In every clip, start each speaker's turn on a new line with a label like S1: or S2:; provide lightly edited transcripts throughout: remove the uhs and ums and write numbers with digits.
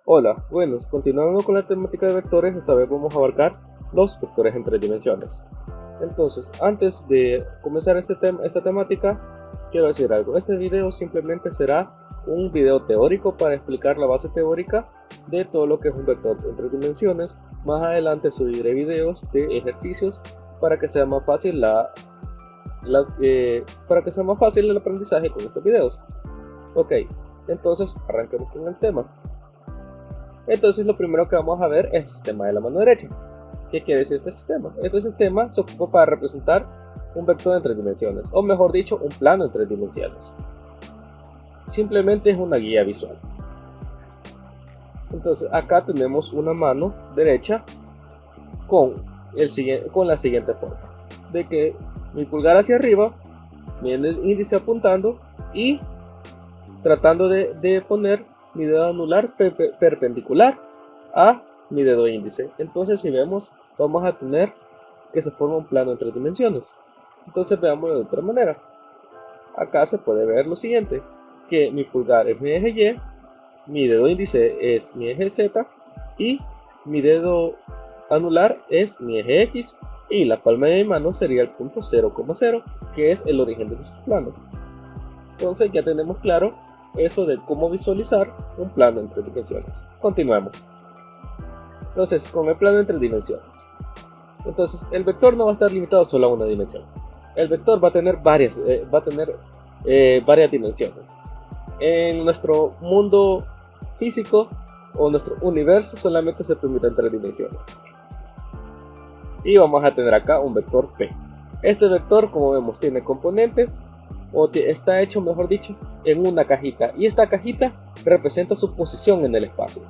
S1: Hola, buenos, continuando con la temática de vectores, esta vez vamos a abarcar los vectores en tres dimensiones. Entonces, antes de comenzar esta temática, quiero decir algo. Este video simplemente será un video teórico para explicar la base teórica de todo lo que es un vector en tres dimensiones. Más adelante subiré videos de ejercicios para que sea más fácil el aprendizaje con estos videos. Ok, entonces arranquemos con el tema. Entonces lo primero que vamos a ver es el sistema de la mano derecha. ¿Qué quiere decir este sistema? Este sistema se ocupa para representar un vector en tres dimensiones, o mejor dicho, un plano en tres dimensiones. Simplemente es una guía visual. Entonces acá tenemos una mano derecha con la siguiente forma. De que mi pulgar hacia arriba, viene el índice apuntando y tratando de poner mi dedo anular perpendicular a mi dedo índice. Entonces si vemos, vamos a tener que se forma un plano en tres dimensiones. Entonces veamos de otra manera. Acá se puede ver lo siguiente, que mi pulgar es mi eje Y, mi dedo índice es mi eje Z y mi dedo anular es mi eje X, y la palma de mi mano sería el punto 0,0, que es el origen de nuestro plano. Entonces ya tenemos claro eso de cómo visualizar un plano en tres dimensiones. Continuemos. Entonces, con el plano en tres dimensiones. Entonces, el vector no va a estar limitado solo a una dimensión. El vector va a tener varias dimensiones. En nuestro mundo físico o nuestro universo solamente se permiten tres dimensiones. Y vamos a tener acá un vector P. Este vector, como vemos, tiene componentes, está hecho, mejor dicho, en una cajita, y esta cajita representa su posición en el espacio.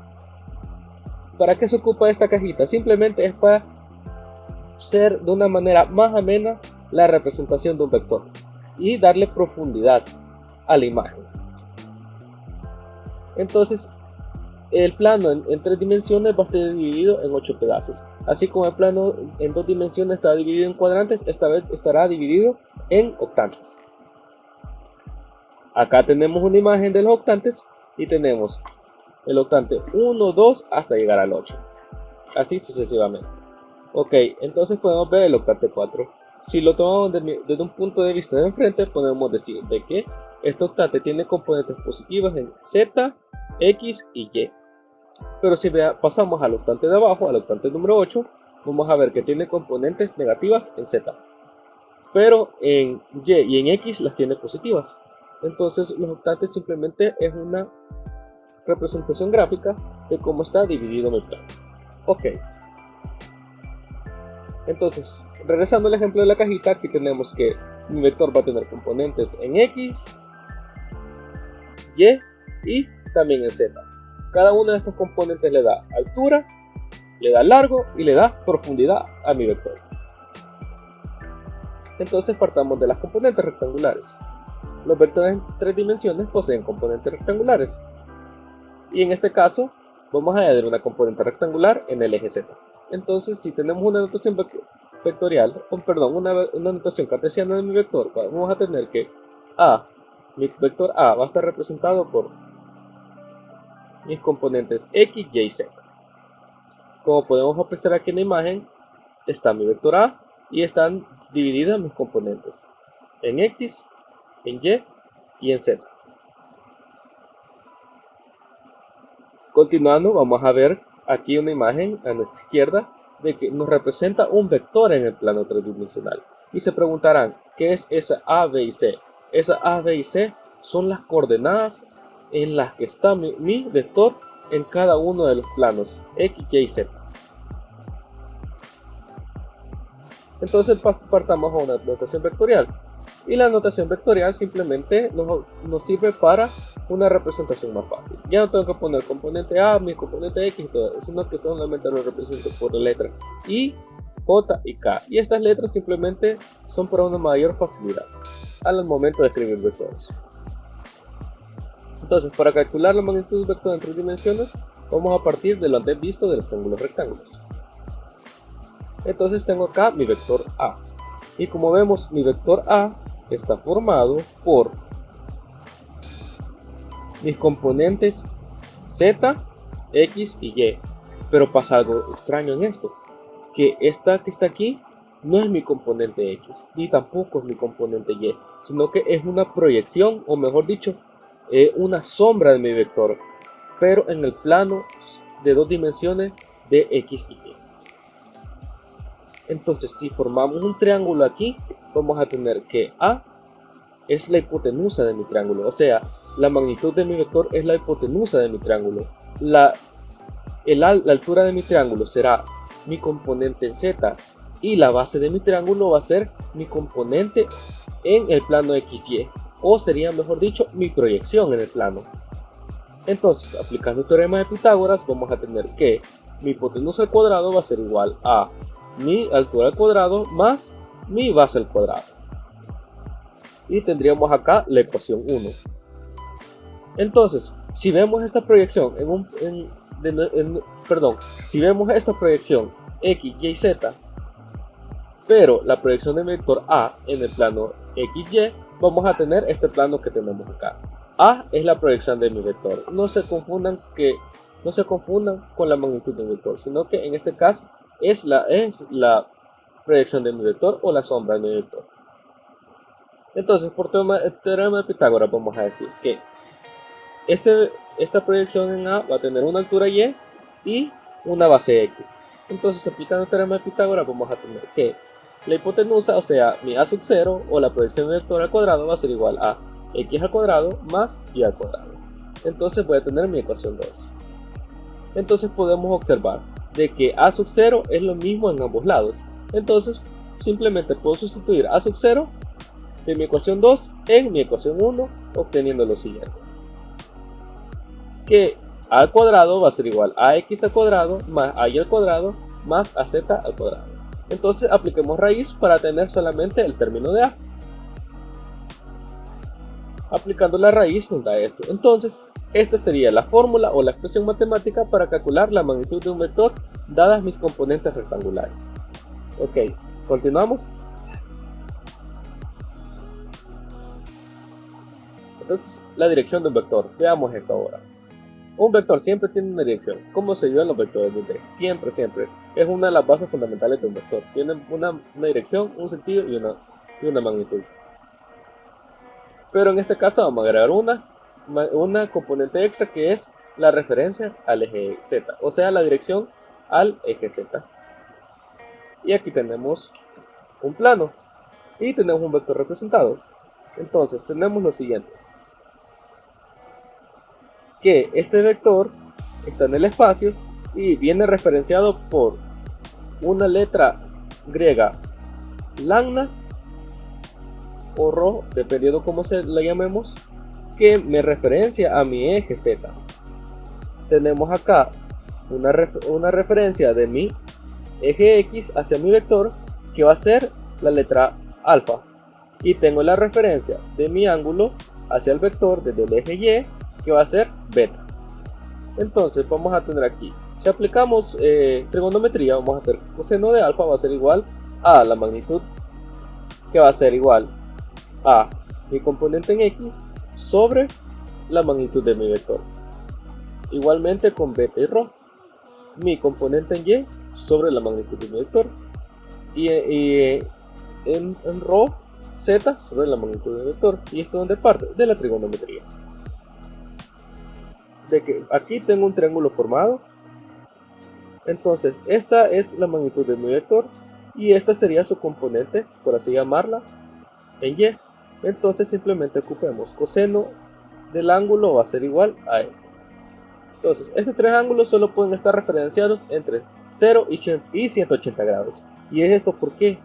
S1: ¿Para qué se ocupa esta cajita? Simplemente es para ser de una manera más amena la representación de un vector y darle profundidad a la imagen. Entonces, el plano en tres dimensiones va a estar dividido en 8 pedazos. Así como el plano en dos dimensiones está dividido en cuadrantes, esta vez estará dividido en octantes. Acá tenemos una imagen de los octantes y tenemos el octante 1, 2 hasta llegar al 8. Así sucesivamente. Ok, entonces podemos ver el octante 4. Si lo tomamos desde un punto de vista de enfrente, podemos decir de que este octante tiene componentes positivas en Z, X y Y. Pero si pasamos al octante de abajo, al octante número 8, vamos a ver que tiene componentes negativas en Z. Pero en Y y en X las tiene positivas. Entonces los octantes simplemente es una representación gráfica de cómo está dividido mi plano. Ok. Entonces, regresando al ejemplo de la cajita, aquí tenemos que mi vector va a tener componentes en X, Y y también en Z. Cada uno de estos componentes le da altura, le da largo y le da profundidad a mi vector. Entonces partamos de las componentes rectangulares. Los vectores en tres dimensiones poseen componentes rectangulares. Y en este caso, vamos a añadir una componente rectangular en el eje Z. Entonces, si tenemos una notación vectorial, una notación cartesiana de mi vector, vamos a tener que mi vector A va a estar representado por mis componentes X, Y y Z. Como podemos apreciar aquí en la imagen, está mi vector A y están divididas mis componentes en X, en Y y en Z. Continuando, vamos a ver aquí una imagen a nuestra izquierda de que nos representa un vector en el plano tridimensional. Y se preguntarán, ¿qué es esa A, B y C? Esa A, B y C son las coordenadas en las que está mi vector en cada uno de los planos X, Y y Z. Entonces partamos a una notación vectorial. Y la notación vectorial simplemente nos sirve para una representación más fácil. Ya no tengo que poner componente A, mi componente X y todo eso, sino que solamente lo represento por la letra I, J y K. Y estas letras simplemente son para una mayor facilidad al momento de escribir vectores. Entonces, para calcular la magnitud del vector en tres dimensiones, vamos a partir de lo antes visto de los triángulos rectángulos. Entonces tengo acá mi vector A. Y como vemos, mi vector A está formado por mis componentes Z, X y Y. Pero pasa algo extraño en esto, que esta que está aquí no es mi componente X, ni tampoco es mi componente Y, sino que es una proyección, o mejor dicho, una sombra de mi vector, pero en el plano de dos dimensiones de X y Y. Entonces, si formamos un triángulo aquí, vamos a tener que A es la hipotenusa de mi triángulo, o sea, la magnitud de mi vector es la hipotenusa de mi triángulo. La altura de mi triángulo será mi componente en Z y la base de mi triángulo va a ser mi componente en el plano XY, o sería mejor dicho mi proyección en el plano. Entonces, aplicando el teorema de Pitágoras, vamos a tener que mi hipotenusa al cuadrado va a ser igual a mi altura al cuadrado más mi base al cuadrado. Y tendríamos acá la ecuación 1. Entonces, si vemos esta proyección si vemos esta proyección X, Y, Z, pero la proyección de vector A en el plano X, Y, vamos a tener este plano que tenemos acá. A es la proyección de mi vector. No se confundan con la magnitud del vector, sino que en este caso es la proyección de mi vector o la sombra de mi vector. Entonces, por teorema de Pitágoras, vamos a decir que esta proyección en A va a tener una altura Y y una base X. Entonces, aplicando el teorema de Pitágoras, vamos a tener que la hipotenusa, o sea, mi A sub 0 o la proyección de vector al cuadrado va a ser igual a X al cuadrado más Y al cuadrado. Entonces voy a tener mi ecuación 2. Entonces podemos observar de que A sub 0 es lo mismo en ambos lados. Entonces simplemente puedo sustituir A sub 0 de mi ecuación 2 en mi ecuación 1, obteniendo lo siguiente. Que A al cuadrado va a ser igual a X al cuadrado más Y al cuadrado más AZ al cuadrado. Entonces apliquemos raíz para tener solamente el término de A. Aplicando la raíz nos da esto. Entonces, esta sería la fórmula o la expresión matemática para calcular la magnitud de un vector dadas mis componentes rectangulares. Ok, continuamos. Entonces, la dirección de un vector. Veamos esto ahora. Un vector siempre tiene una dirección. ¿Cómo se dio en los vectores 2D? Siempre, siempre. Es una de las bases fundamentales de un vector. Tiene una dirección, un sentido y una magnitud. Pero en este caso vamos a agregar una componente extra que es la referencia al eje Z, o sea, la dirección al eje Z. Y aquí tenemos un plano y tenemos un vector representado. Entonces tenemos lo siguiente, que este vector está en el espacio y viene referenciado por una letra griega lambda o rho, dependiendo cómo se la llamemos, que me referencia a mi eje Z. Tenemos acá una referencia de mi eje X hacia mi vector, que va a ser la letra alfa, y tengo la referencia de mi ángulo hacia el vector desde el eje Y, que va a ser beta. Entonces vamos a tener aquí, si aplicamos trigonometría, vamos a hacer coseno de alfa va a ser igual a la magnitud, que va a ser igual a mi componente en X sobre la magnitud de mi vector. Igualmente con beta y rho, mi componente en Y sobre la magnitud de mi vector, y en rho z sobre la magnitud del vector. Y esto es donde parte de la trigonometría. De que aquí tengo un triángulo formado, entonces esta es la magnitud de mi vector y esta sería su componente, por así llamarla, en Y. Entonces simplemente ocupemos coseno del ángulo va a ser igual a esto. Entonces estos tres ángulos solo pueden estar referenciados entre 0 y 180 grados. ¿Y es esto por qué?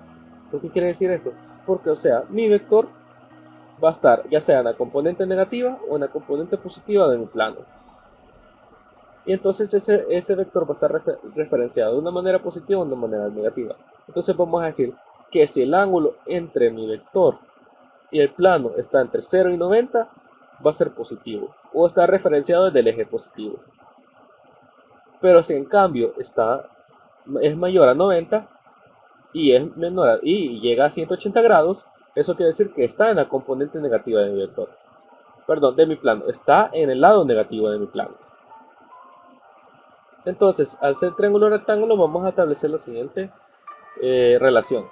S1: ¿Por qué quiere decir esto? Porque, o sea, mi vector va a estar ya sea en la componente negativa o en la componente positiva de mi plano. Y entonces ese vector va a estar referenciado de una manera positiva o de una manera negativa. Entonces vamos a decir que si el ángulo entre mi vector y el plano está entre 0 y 90, va a ser positivo o está referenciado desde el eje positivo. Pero si en cambio es mayor a 90 y es menor y llega a 180 grados, eso quiere decir que está en la componente negativa de mi vector. Perdón, de mi plano. Está en el lado negativo de mi plano. Entonces, al ser triángulo rectángulo, vamos a establecer la siguiente relación.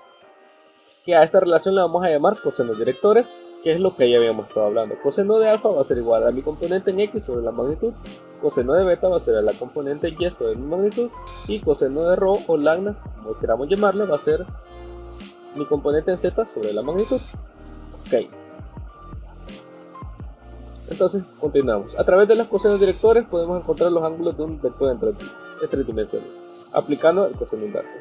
S1: Que a esta relación le vamos a llamar cosenos directores, que es lo que ya habíamos estado hablando. Coseno de alfa va a ser igual a mi componente en x sobre la magnitud, coseno de beta va a ser a la componente en y sobre mi magnitud, y coseno de rho o lambda, como queramos llamarle, va a ser mi componente en z sobre la magnitud. Ok. Entonces, continuamos. A través de los cosenos directores podemos encontrar los ángulos de un vector en tres dimensiones, aplicando el coseno inverso.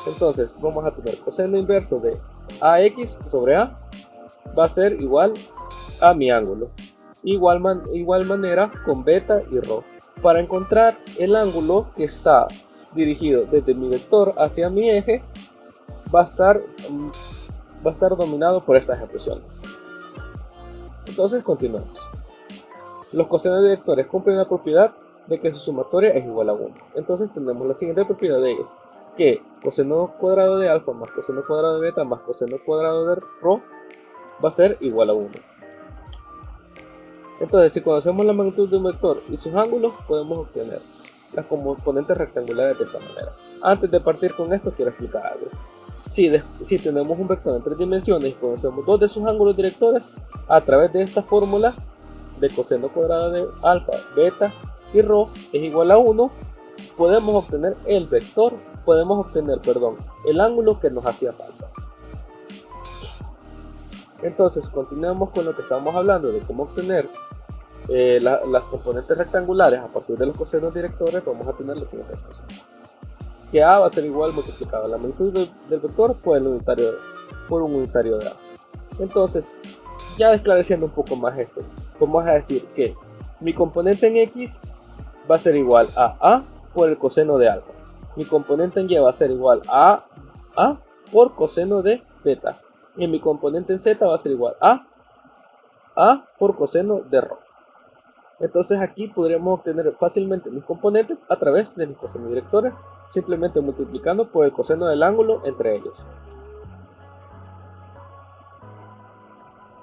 S1: Entonces, vamos a tener coseno inverso de ax sobre a va a ser igual a mi ángulo. Igual manera con beta y rho. Para encontrar el ángulo que está dirigido desde mi vector hacia mi eje, va a estar dominado por estas expresiones. Entonces, continuamos. Los cosenos directores cumplen la propiedad de que su sumatoria es igual a 1. Entonces tenemos la siguiente propiedad de ellos, que coseno cuadrado de alfa más coseno cuadrado de beta más coseno cuadrado de rho va a ser igual a 1. Entonces, si conocemos la magnitud de un vector y sus ángulos, podemos obtener las componentes rectangulares de esta manera. Antes de partir con esto, quiero explicar algo. Si tenemos un vector en tres dimensiones y conocemos dos de sus ángulos directores, a través de esta fórmula de coseno cuadrado de alfa, beta y rho es igual a 1, podemos obtener el ángulo que nos hacía falta. Entonces, continuamos con lo que estábamos hablando de cómo obtener las componentes rectangulares a partir de los cosenos directores. Vamos a tener la siguiente cosa, que a va a ser igual multiplicado a la magnitud del vector por un unitario de a. Entonces, ya esclareciendo un poco más esto, vamos a decir que mi componente en x va a ser igual a a por el coseno de alfa. Mi componente en y va a ser igual a por coseno de beta. Y mi componente en z va a ser igual a por coseno de rho. Entonces aquí podríamos obtener fácilmente mis componentes a través de mis cosenos directores, simplemente multiplicando por el coseno del ángulo entre ellos.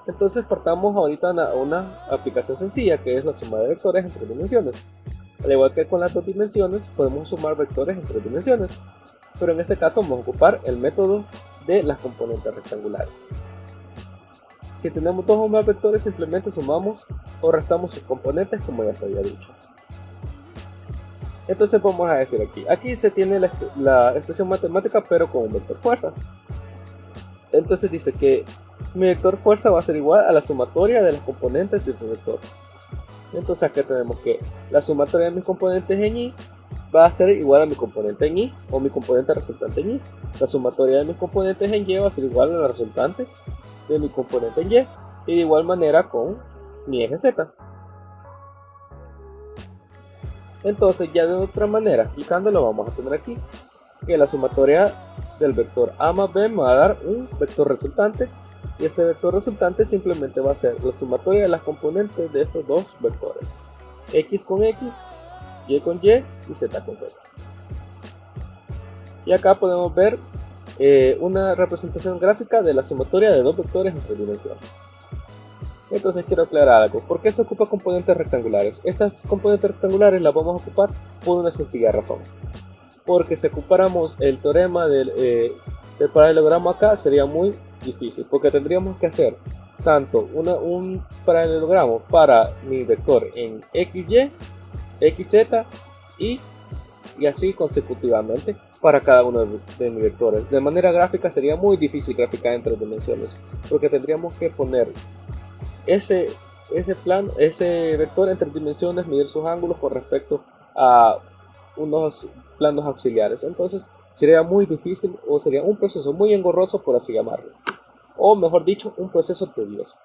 S1: Entonces partamos ahorita a una aplicación sencilla, que es la suma de vectores en tres dimensiones. Al igual que con las dos dimensiones, podemos sumar vectores en tres dimensiones, pero en este caso vamos a ocupar el método de las componentes rectangulares. Si tenemos dos o más vectores, simplemente sumamos o restamos sus componentes, como ya se había dicho. Entonces vamos a decir aquí se tiene la expresión matemática, pero con un vector fuerza. Entonces dice que mi vector fuerza va a ser igual a la sumatoria de las componentes de este vector. Entonces aquí tenemos que la sumatoria de mis componentes en y va a ser igual a mi componente en y, o mi componente resultante en y. La sumatoria de mis componentes en y va a ser igual a la resultante de mi componente en y, y de igual manera con mi eje z. Entonces, ya de otra manera, explicándolo, vamos a tener aquí que la sumatoria del vector a más b me va a dar un vector resultante, y este vector resultante simplemente va a ser la sumatoria de las componentes de estos dos vectores, x con x, y con y z con z. Y acá podemos ver una representación gráfica de la sumatoria de dos vectores en tres dimensiones. Entonces quiero aclarar algo. ¿Por qué se ocupa componentes rectangulares? Estas componentes rectangulares las vamos a ocupar por una sencilla razón. Porque si ocupáramos el teorema del paralelogramo acá, sería muy difícil, porque tendríamos que hacer tanto un paralelogramo para mi vector en xy, xz y así consecutivamente para cada uno de mis vectores. De manera gráfica sería muy difícil graficar en tres dimensiones, porque tendríamos que poner ese vector en tres dimensiones, medir sus ángulos con respecto a unos planos auxiliares. Entonces sería muy difícil, o sería un proceso muy engorroso, por así llamarlo, o mejor dicho, un proceso tedioso.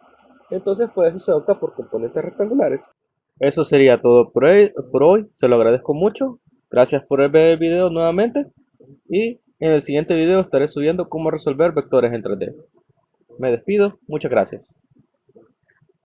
S1: Entonces por eso se opta por componentes rectangulares. Eso sería todo por hoy. Se lo agradezco mucho. Gracias por ver el video nuevamente, y en el siguiente video estaré subiendo cómo resolver vectores en 3D. Me despido, muchas gracias.